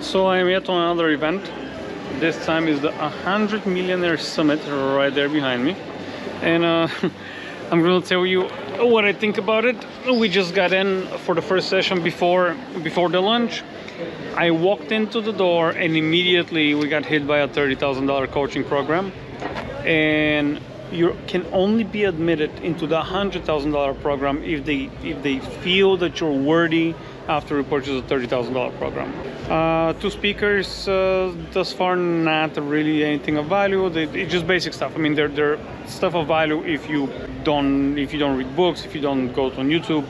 So I'm at another event. This time is the 100 Millionaires Summit right there behind me. And I'm gonna tell you what I think about it. We just got in for the first session before the lunch. I walked into the door and immediately we got hit by a $30,000 coaching program. And you can only be admitted into the $100,000 program if they feel that you're worthy after you purchase a $30,000 program. Two speakers thus far, not really anything of value. It's just basic stuff. I mean, they're stuff of value if you don't read books, if you don't go on YouTube.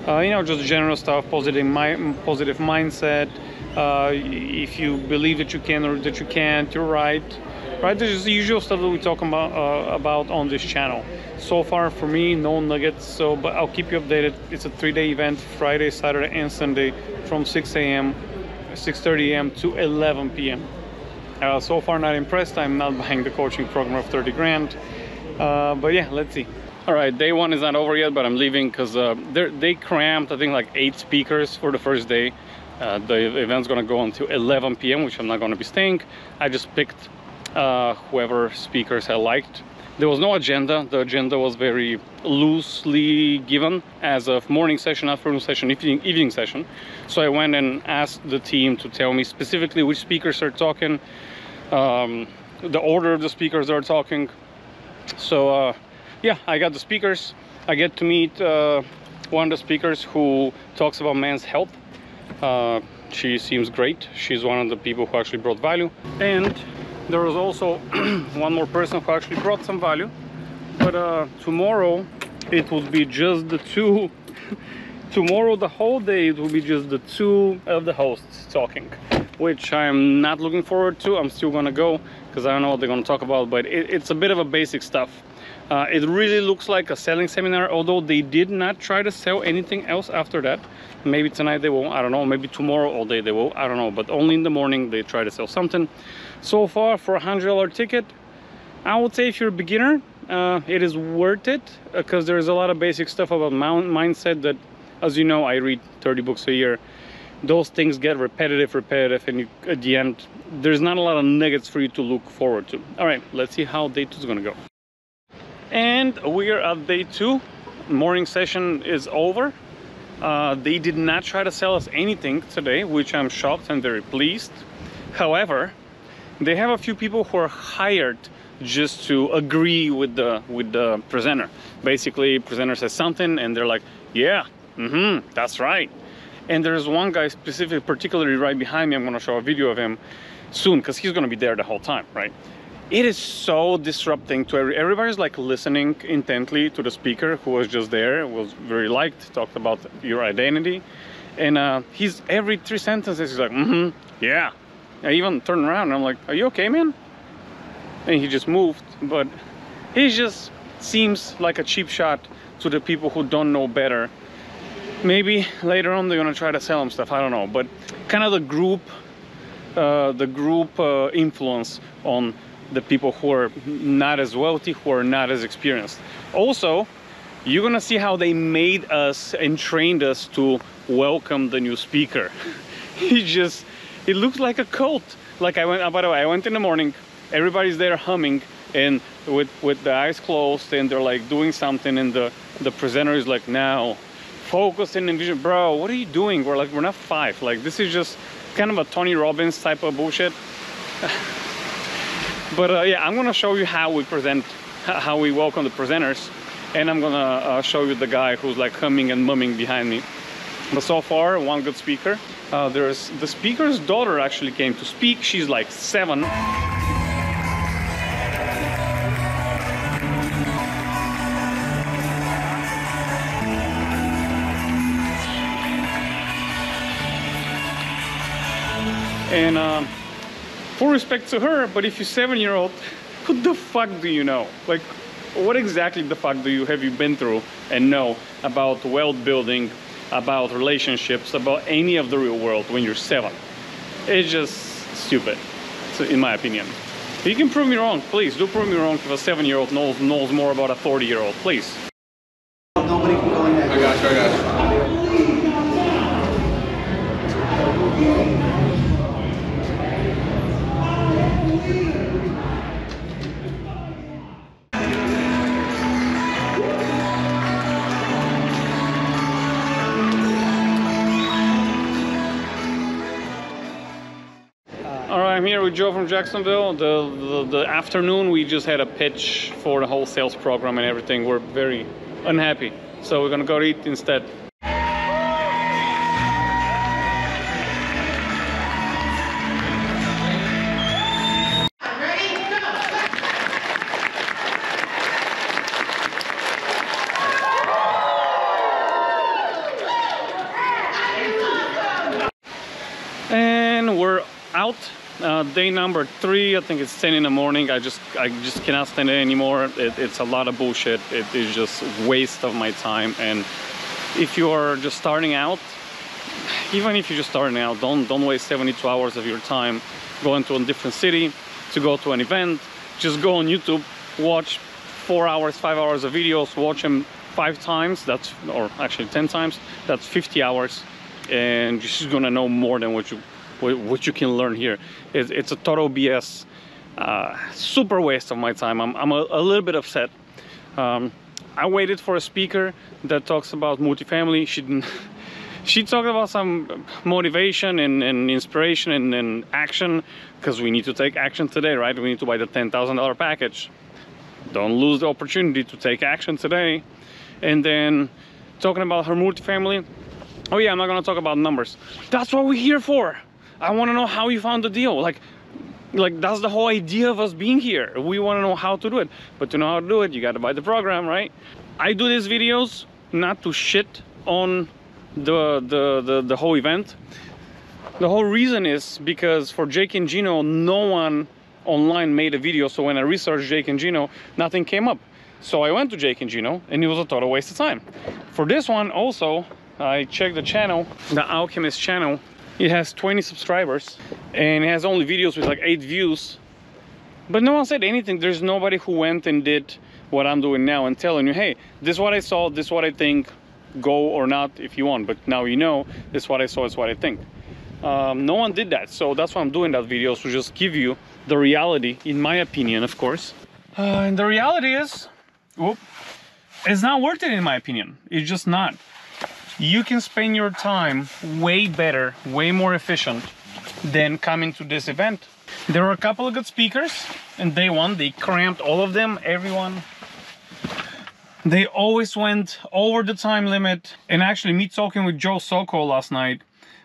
You know, just general stuff, positive mindset. If you believe that you can or that you can't, you're right. Right, this is the usual stuff that we talk about on this channel. So far for me, no nuggets, but I'll keep you updated. It's a 3-day event, Friday, Saturday, and Sunday, from 6 a.m., 6:30 a.m. to 11 p.m. So far, not impressed. I'm not buying the coaching program of 30 grand. But yeah, let's see. All right, day one is not over yet, but I'm leaving because they cramped, I think, like 8 speakers for the first day. The event's gonna go until 11 p.m., which I'm not gonna be staying. I just picked whoever speakers I liked. There was no agenda. The agenda was very loosely given as a morning session, afternoon session, evening session. So I went and asked the team to tell me specifically which speakers are talking, the order of the speakers that are talking. So yeah, I got the speakers. I get to meet one of the speakers who talks about men's health. She seems great. She's one of the people who actually brought value. And there was also one more person who actually brought some value, but tomorrow it will be just the two. Tomorrow, the whole day, it will be just the two of the hosts talking, which I'm not looking forward to. I'm still gonna go because I don't know what they're gonna talk about, but it's a bit of a basic stuff. It really looks like a selling seminar, although they did not try to sell anything else after that. Maybe tonight they will, I don't know. Maybe tomorrow all day they will, I don't know. But only in the morning they try to sell something. So far, for a $100 ticket, I would say if you're a beginner, it is worth it because there's a lot of basic stuff about mindset that, as you know, I read 30 books a year. Those things get repetitive, and at the end, there's not a lot of nuggets for you to look forward to. All right, let's see how day 2 is gonna go. And we are at day 2. Morning session is over. They did not try to sell us anything today, which I'm shocked and very pleased. However, they have a few people who are hired just to agree with the presenter. Basically, presenter says something and they're like, yeah, that's right. And there's one guy particularly right behind me. I'm gonna show a video of him soon because he's gonna be there the whole time, right? It is so disrupting to everybody's like listening intently to the speaker who was just there, was very liked, talked about your identity. And he's every 3 sentences, he's like, yeah. I even turned around and I'm like, are you okay, man? And he just moved, but he just seems like a cheap shot to the people who don't know better. Maybe later on they're gonna try to sell him stuff, I don't know, but kind of the group influence on the people who are not as wealthy, who are not as experienced. Also, you're gonna see how they made us and trained us to welcome the new speaker. It looks like a cult. Like by the way, I went in the morning, everybody's there humming and with the eyes closed and they're like doing something, and the presenter is like, now focus and envision. Bro, what are you doing? We're not 5. Like, this is just kind of a Tony Robbins type of bullshit. But yeah, I'm gonna show you how we present, how we welcome the presenters, and I'm gonna show you the guy who's like humming and mumming behind me. But so far, one good speaker. There's the speaker's daughter actually came to speak. She's like 7. And full respect to her, but if you're 7-year-old, what the fuck do you know? Like, what exactly the fuck have you been through and know about wealth building, about relationships, about any of the real world when you're 7? It's just stupid, in my opinion. You can prove me wrong, please. Do prove me wrong if a 7-year-old knows more about a 40-year-old, please. Nobody can go in there. I got you. I'm here with Joe from Jacksonville. The afternoon we just had a pitch for the whole sales program and everything. We're very unhappy, so we're gonna go eat instead. And we're out. Day number 3. I think it's 10 in the morning. I just cannot stand it anymore. It's a lot of bullshit. It is just waste of my time. And if you are just starting out, even if you're just starting out, don't waste 72 hours of your time going to a different city to go to an event. Just go on YouTube, watch 4 hours, 5 hours of videos, watch them 5 times. Or actually 10 times. That's 50 hours, and you're just gonna know more than what you can learn here. It's a total BS, super waste of my time. I'm a little bit upset. I waited for a speaker that talks about multifamily. She talked about some motivation and inspiration and action, because we need to take action today, right? We need to buy the $10,000 package. Don't lose the opportunity to take action today. And then talking about her multifamily. Oh yeah, I'm not gonna talk about numbers. That's what we're here for. I want to know how you found the deal. Like that's the whole idea of us being here. We want to know how to do it. But to know how to do it, you got to buy the program, right? I do these videos not to shit on the whole event. The whole reason is because for Jake and Gino, no one online made a video. So when I researched Jake and Gino, nothing came up. So I went to Jake and Gino, and it was a total waste of time. For this one also, I checked the channel, the Alchemist channel. It has 20 subscribers and it has only videos with like 8 views, but no one said anything. There's nobody who went and did what I'm doing now and telling you, hey, this is what I saw, this is what I think, go or not if you want, but now you know this is what I saw, this is what I think. No one did that, so that's why I'm doing that video, to just give you the reality, in my opinion, of course. And the reality is, it's not worth it in my opinion. It's just not. You can spend your time way better, way more efficient than coming to this event. There were a couple of good speakers, and day one, they cramped all of them, everyone. They always went over the time limit. And actually, me talking with Joe Sokol last night,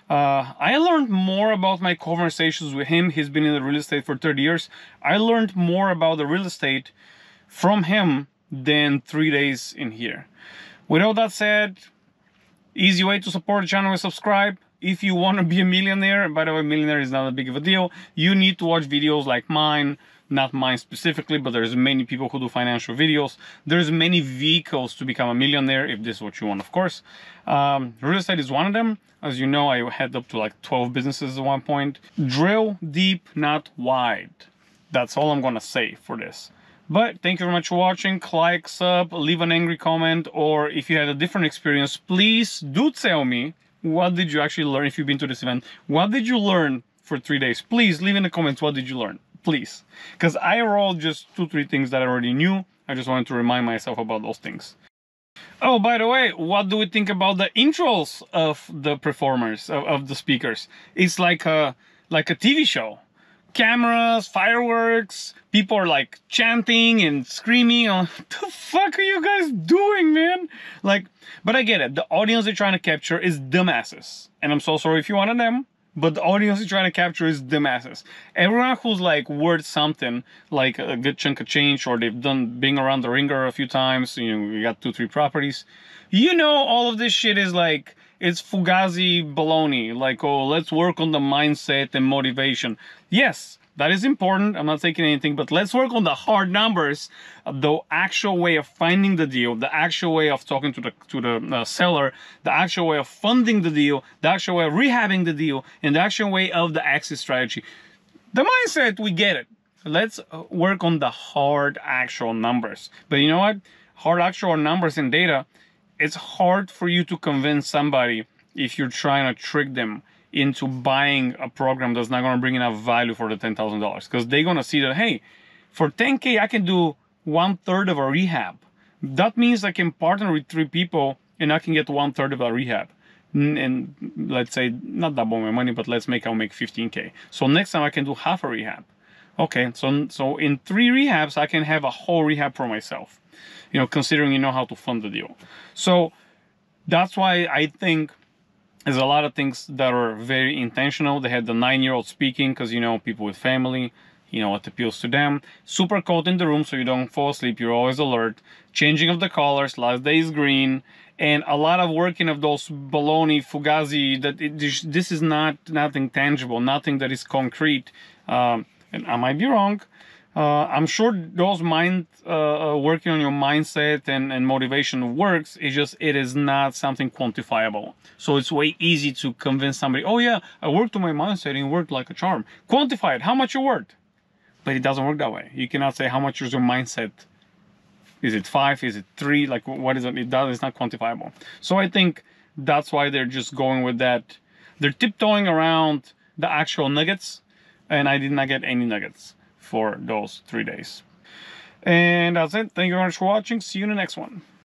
I learned more about my conversations with him. He's been in the real estate for 30 years. I learned more about the real estate from him than 3 days in here. With all that said, easy way to support the channel is subscribe. If you want to be a millionaire, by the way, millionaire is not a big of a deal. You need to watch videos like mine, not mine specifically, but there's many people who do financial videos. There's many vehicles to become a millionaire, if this is what you want, of course. Real estate is one of them. As you know, I had up to like 12 businesses at one point. Drill deep, not wide. That's all I'm gonna say for this. But thank you very much for watching. Like, sub, leave an angry comment, or if you had a different experience, please do tell me, what did you actually learn if you've been to this event? What did you learn for 3 days? Please leave in the comments, what did you learn? Please. Because I rolled just 2-3 things that I already knew. I just wanted to remind myself about those things. Oh, by the way, what do we think about the intros of the performers, of the speakers? It's like a TV show. Cameras, fireworks, people are like chanting and screaming. What the fuck are you guys doing, man? Like, but I get it. The audience they're trying to capture is the masses. And I'm so sorry if you're one of them, but the audience they're trying to capture is the masses. Everyone who's like worth something, like a good chunk of change, or they've done being around the ringer a few times, you know, we got 2-3 properties. You know, all of this shit is like, it's fugazi baloney, like, oh, let's work on the mindset and motivation. Yes, that is important. I'm not taking anything, but let's work on the hard numbers, the actual way of finding the deal, the actual way of talking to the seller, the actual way of funding the deal, the actual way of rehabbing the deal, and the actual way of the exit strategy. The mindset, we get it. Let's work on the hard actual numbers. But you know what? Hard actual numbers and data, it's hard for you to convince somebody if you're trying to trick them into buying a program that's not going to bring enough value for the $10,000, because they're going to see that, hey, for 10K, I can do 1/3 of a rehab. That means I can partner with 3 people and I can get 1/3 of a rehab. and let's say not double my money, but let's make I'll make 15K. So next time I can do half a rehab. Okay, so in 3 rehabs I can have a whole rehab for myself. You know, considering you know how to fund the deal. So that's why I think there's a lot of things that are very intentional. They had the 9-year-old speaking because, you know, people with family, you know, what appeals to them. Super cold in the room so you don't fall asleep. You're always alert. Changing of the colors. Last day is green. And a lot of working of those baloney, fugazi, that this is nothing tangible, nothing that is concrete. And I might be wrong. I'm sure those working on your mindset and motivation works. It's just, it is not something quantifiable. So it's way easy to convince somebody, oh yeah, I worked on my mindset and it worked like a charm. Quantify it, how much you worked. But it doesn't work that way. You cannot say how much is your mindset. Is it 5? Is it 3? Like, what is it? It's not quantifiable. So I think that's why they're just going with that. They're tiptoeing around the actual nuggets, and I did not get any nuggets for those 3 days. And that's it. Thank you very much for watching. See you in the next one.